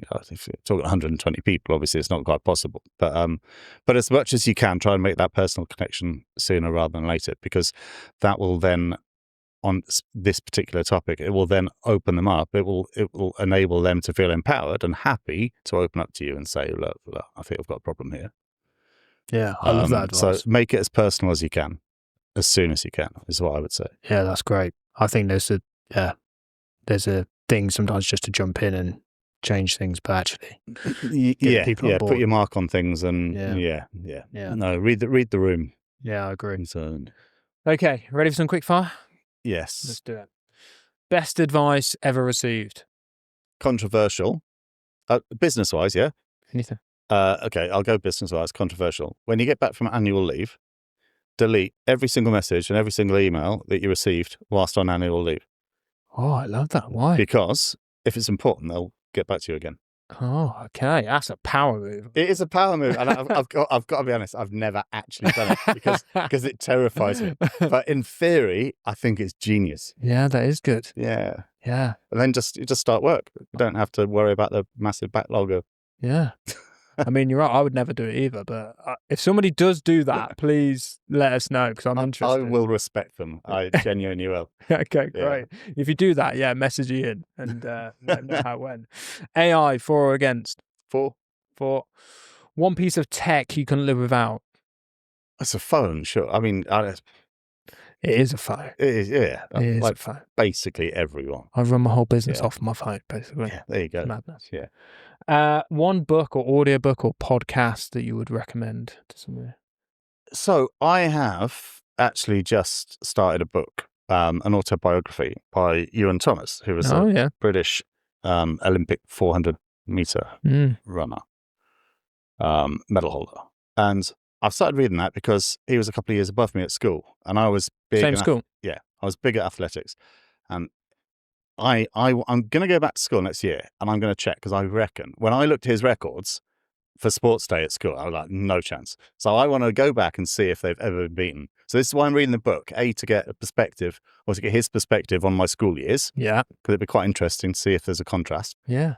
talking 120 people, obviously it's not quite possible, but as much as you can, try and make that personal connection sooner rather than later, because that will then, on this particular topic, it will then open them up. It will enable them to feel empowered and happy to open up to you and say, look, I think I've got a problem here. Yeah, I love that advice. So make it as personal as you can, as soon as you can, is what I would say. Yeah, that's great. I think there's a thing sometimes just to jump in and change things, but actually put your mark on things and no, read the room. Yeah, I agree. So, okay, ready for some quick fire? Yes. Let's do it. Best advice ever received? Controversial. Business-wise, yeah? Anything. Okay, I'll go business-wise. Controversial. When you get back from annual leave, delete every single message and every single email that you received whilst on annual leave. Oh, I love that. Why? Because if it's important, they'll get back to you again. Oh, okay. That's a power move. It is a power move, and I've got to be honest. I've never actually done it because it terrifies me. But in theory, I think it's genius. Yeah, that is good. Yeah. And then you just start work. You don't have to worry about the massive backlog of. Yeah. I mean, you're right. I would never do it either. But if somebody does do that, please let us know, because I'm interested. I will respect them. I genuinely will. Okay, great. Yeah. If you do that, message Iain and let me know how it went. AI, for or against? For. One piece of tech you couldn't live without? It's a phone, sure. I mean, It is a phone. It is, yeah. It is like a phone. basically everyone. I run my whole business Yeah. off my phone, basically. Yeah, there you go. Madness. Yeah. One book or audiobook or podcast that you would recommend to somebody? So I have actually just started a book, an autobiography by Ewan Thomas, who was a British Olympic 400-meter runner, medal holder. And I've started reading that because he was a couple of years above me at school, and I was big. Same school? Yeah, I was big at athletics, and I'm going to go back to school next year, and I'm going to check, because I reckon when I looked at his records for sports day at school, I was like, no chance. So I want to go back and see if they've ever been beaten. So this is why I'm reading the book, A, to get a perspective, or to get his perspective on my school years. Yeah. Because it'd be quite interesting to see if there's a contrast. Yeah.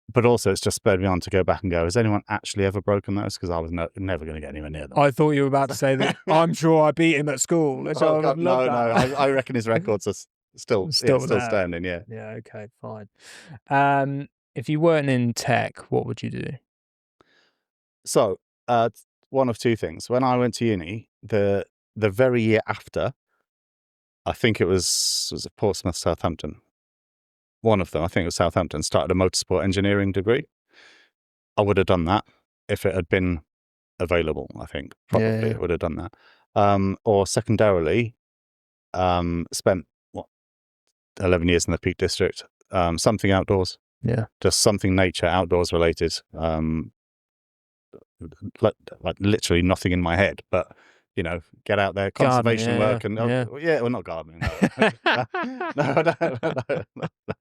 But also it's just spurred me on to go back and go, has anyone actually ever broken those? Because I was never going to get anywhere near them. I thought you were about to say that I'm sure I beat him at school. No, I reckon his records are still standing, yeah. Yeah, okay, fine. If you weren't in tech, what would you do? So, one of two things. When I went to uni, the very year after, I think it was it Portsmouth, Southampton. One of them, I think it was Southampton, started a motorsport engineering degree. I would have done that if it had been available, I think. Probably it would have done that. Or secondarily, spent 11 years in the Peak District, something outdoors. Yeah. Just something nature, outdoors related. Like literally nothing in my head, but get out there, conservation work, and well, not gardening. No. No.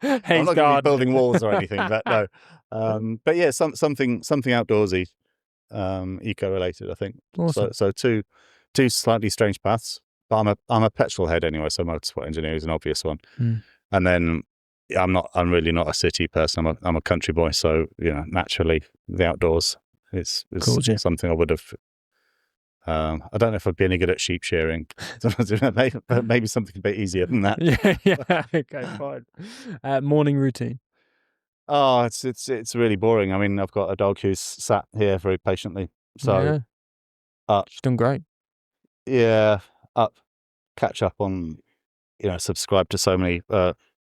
I'm not going to be building walls or anything, but no. But yeah, something outdoorsy, eco related, I think. Awesome. So two slightly strange paths. But I'm a petrol head anyway, so motorsport engineering is an obvious one. And then I'm really not a city person. I'm a country boy, so naturally the outdoors is something I would have. I don't know if I'd be any good at sheep shearing, but maybe something a bit easier than that. Yeah. Okay, fine. Morning routine. Oh, it's really boring. I mean, I've got a dog who's sat here very patiently. So, she's done great. Yeah, catch up on, subscribe to so many,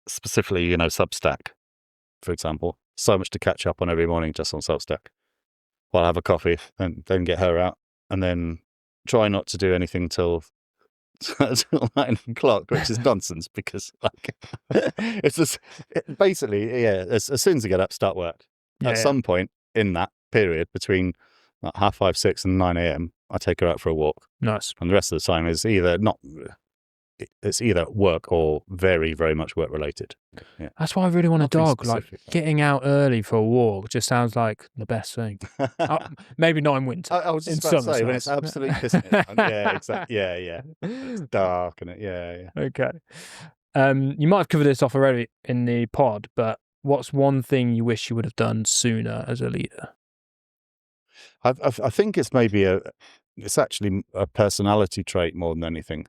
specifically, Substack, for example. So much to catch up on every morning just on Substack. While I have a coffee and then get her out, and then try not to do anything till 9 o'clock, which is nonsense, because it's just basically, as soon as I get up, start work. At some point in that period between 5:30, 6 and 9 a.m, I take her out for a walk. Nice. And the rest of the time is either work or very, very much work related. Yeah. That's why I really want a dog. Specific. Like getting out early for a walk just sounds like the best thing. Maybe not in winter. I was just about to say, when it's absolutely pissing it. Yeah, exactly. Yeah. It's dark and yeah. Okay. You might have covered this off already in the pod, but what's one thing you wish you would have done sooner as a leader? I think it's maybe it's actually a personality trait more than anything.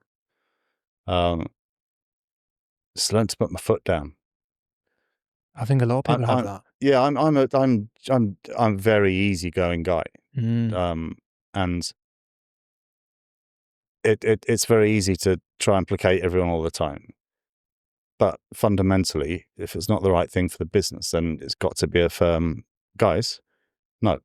Just learn to put my foot down. I think a lot of people have that. Yeah, I'm a very easygoing guy, and it's very easy to try and placate everyone all the time. But fundamentally, if it's not the right thing for the business, then it's got to be a firm, guys. No,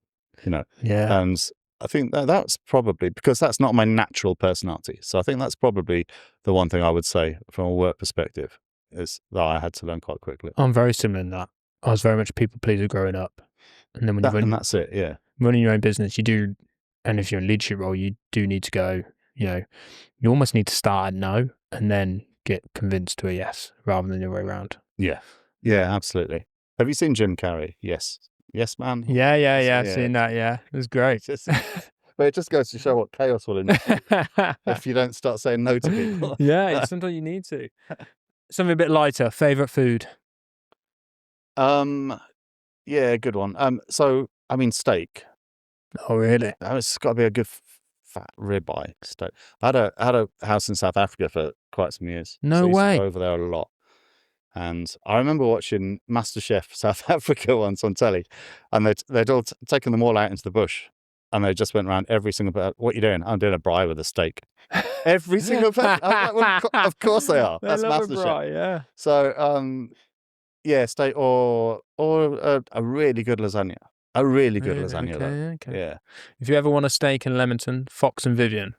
Yeah. And I think that's probably because that's not my natural personality. So I think that's probably the one thing I would say from a work perspective is that I had to learn quite quickly. I'm very similar in that. I was very much a people pleaser growing up. And then and that's it, yeah. Running your own business, you do, and if you're in a leadership role, you do need to go, you almost need to start at no and then get convinced to a yes rather than the other way around. Yeah, absolutely. Have you seen Jim Carrey? Yes, man. Yeah. I've seen that. Yeah, it was great. But it just goes to show what chaos will ensue if you don't start saying no to people. Yeah, sometimes you need to. Something a bit lighter. Favorite food? Yeah, good one. So I mean, steak. Oh, really? It's got to be a good fat ribeye steak. I had a house in South Africa for quite some years. No way. I used to go over there a lot. And I remember watching MasterChef South Africa once on telly, and they'd all taken them all out into the bush, and they just went around every single person. What are you doing? I'm doing a braai with a steak. Every single person. I'm like, well, of course they are. That's MasterChef. Yeah. So, yeah, steak or a really good lasagna. A really good lasagna, though. Okay. Yeah. If you ever want a steak in Leamington, Fox and Vivian,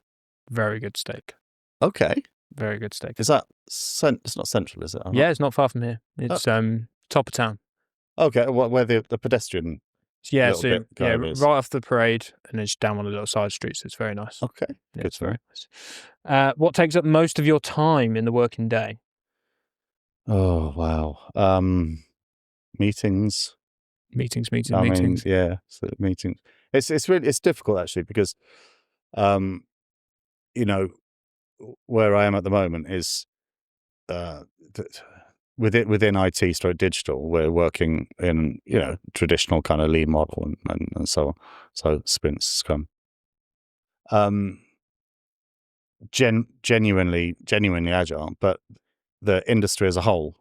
very good steak. Okay. Very good steak. Is that it's not central, is it? Yeah, it's not far from here. It's top of town. Okay, where the pedestrian Yeah, little bit is. right off the parade, and it's down one of the little side streets. It's very nice. Okay, yeah, good it's very nice. What takes up most of your time in the working day? Oh wow, meetings. Meetings. Yeah, so meetings. It's really difficult actually because, you know, where I am at the moment is, within IT stroke digital, we're working in traditional kind of lean model and so on. So sprints, Scrum. Genuinely agile, but the industry as a whole,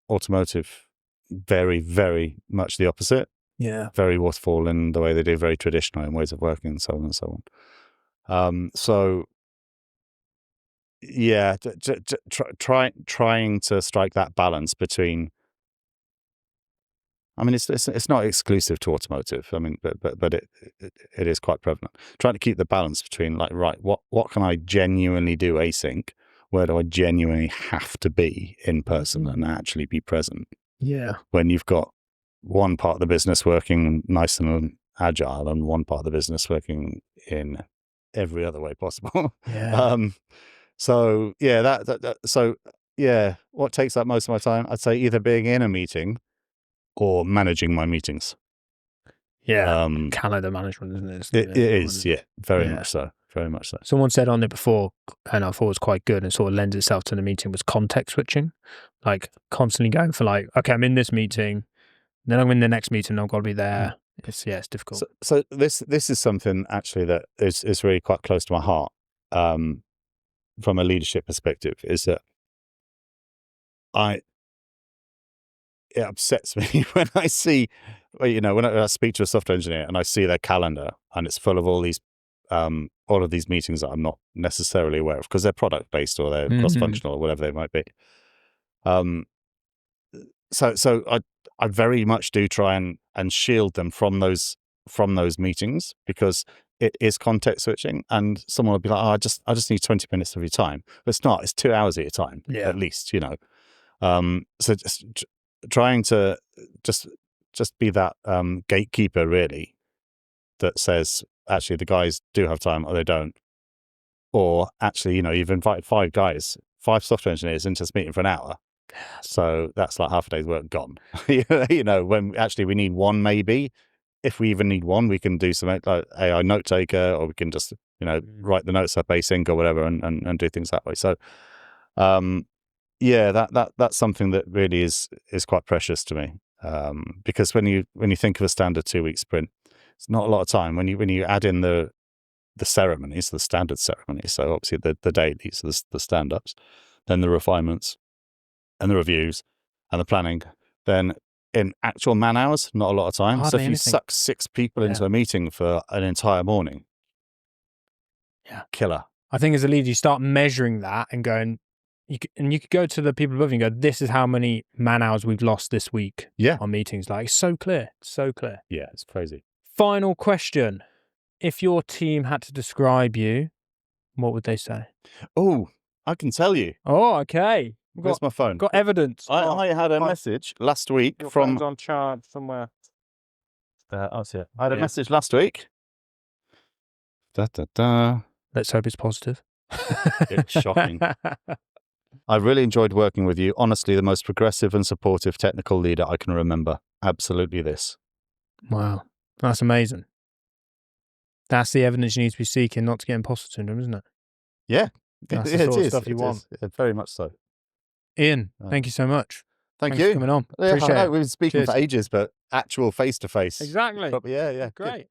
automotive, very, very much the opposite. Yeah. Very waterfall in the way they do, very traditional in ways of working and so on and so on. So yeah, trying to strike that balance between, I mean, it's not exclusive to automotive. I mean, but it is quite prevalent. Trying to keep the balance between, like, right, what can I genuinely do async? Where do I genuinely have to be in person and actually be present? Yeah. When you've got one part of the business working nice and agile and one part of the business working in every other way possible. Yeah. So yeah, so yeah, what takes up most of my time? I'd say either being in a meeting or managing my meetings. Yeah. Calendar management, isn't it? It is, yeah, very much so. Very much so. Someone said on it before, and I thought it was quite good and sort of lends itself to the meeting, was context switching. Like constantly going for like, okay, I'm in this meeting, then I'm in the next meeting, I've got to be there. It's difficult. So this is something actually that is really quite close to my heart, from a leadership perspective, is that it upsets me when I see, when I speak to a software engineer and I see their calendar and it's full of all of these meetings that I'm not necessarily aware of because they're product based or they're cross-functional or whatever they might be. So I very much do try and shield them from those meetings because it is context switching, and someone will be like, oh, I just need 20 minutes of your time. But it's not. It's 2 hours of your time, at least, So just trying to just be that gatekeeper, really, that says, actually, the guys do have time or they don't. Or actually, you've invited 5 software engineers into this meeting for an hour. So that's like half a day's work gone. When actually we need one, maybe. If we even need one, we can do something like AI note taker, or we can just, write the notes up async or whatever and do things that way. So, yeah, that's something that really is quite precious to me. Because when you think of a standard 2-week sprint, it's not a lot of time. When you add in the ceremonies, the standard ceremonies, so obviously the dailies, the stand-ups, then the refinements and the reviews and the planning, then in actual man hours, not a lot of time. Hardly so if you anything. suck 6 people into a meeting for an entire morning, killer. I think as a leader, you start measuring that and going, you could go to the people above you and go, this is how many man hours we've lost this week on meetings. Like, it's so clear. Yeah, it's crazy. Final question. If your team had to describe you, what would they say? Oh, I can tell you. Oh, okay. Where's my phone? Got evidence. I had a message last week from... Your phone's on charge somewhere. I'll see it. I had a message last week. Let's hope it's positive. It's shocking. I've really enjoyed working with you. Honestly, the most progressive and supportive technical leader I can remember. Absolutely this. Wow. That's amazing. That's the evidence you need to be seeking not to get imposter syndrome, isn't it? Yeah. That's the sort of stuff you want. Very much so. Iain, thank you so much. Thanks for coming on. Appreciate it. We've been speaking for ages, but actual face-to-face. Exactly. Yeah. Great. Good.